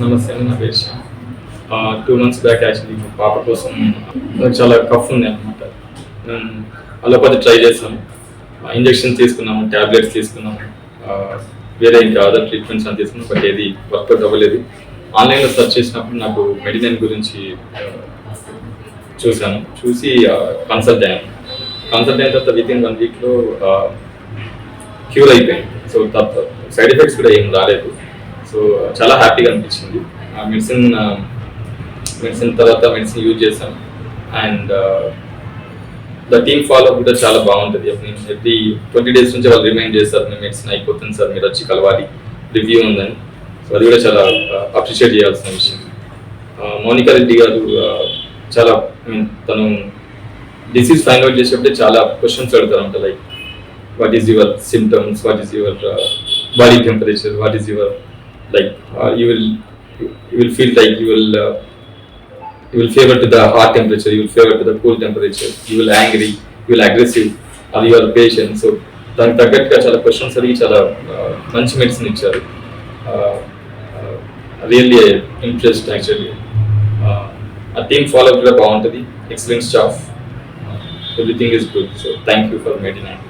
నమస్తే అండి, నా పేరు శ్యామ్. 2 months బ్యాక్ యాక్చువల్లీ మా పాప కోసం చాలా కఫ్ ఉంది అనమాట. అలోపతి ట్రై చేసాము, ఇంజెక్షన్ తీసుకున్నాము, ట్యాబ్లెట్స్ తీసుకున్నాము, వేరే ఇంకా అదర్ ట్రీట్మెంట్స్ అని తీసుకున్నాం. బట్ ఏది వర్కౌట్ అవ్వలేదు. ఆన్లైన్లో సెర్చ్ చేసినప్పుడు నాకు మెడిసిన్ గురించి చూసి కన్సల్ట్ అయ్యాను. కన్సల్ట్ అయిన తర్వాత విత్ ఇన్ 1 weekలో క్యూర్ అయిపోయింది. సో సైడ్ ఎఫెక్ట్స్ కూడా ఏం రాలేదు. సో చాలా హ్యాపీగా అనిపించింది. మెడిసిన్ తర్వాత మెడిసిన్ యూజ్ చేసాం. అండ్ ద టీమ్ ఫాలో కూడా చాలా బాగుంటుంది. ఎవ్రీ 20 days నుంచి వాళ్ళు రిమైండ్ చేస్తారు, మీ మెడిసిన్ అయిపోతుంది సార్, మీరు వచ్చి కలవాలి, రివ్యూ ఉందని. సో అది కూడా చాలా అప్రిషియేట్ చేయాల్సిన విషయం. మౌనికా రెడ్డి గారు చాలా తను డిసీజ్ ఫైండ్ అవుట్ చేసేటప్పుడే చాలా క్వశ్చన్స్ అడుగుతారంట. Like what is your symptoms, what is your body temperature, what is your like you will feel like you will favor to the hot temperature, you will favor to the cool temperature, you will angry, you will aggressive, or you are patient. So దానికి తగ్గట్టుగా చాలా questions అడిగి చాలా మంచి medicine ఇచ్చారు. Really interest actually. ఆ team follow కూడా బాగుంటుంది, excellent staff, everything is good. So thank you for medicine.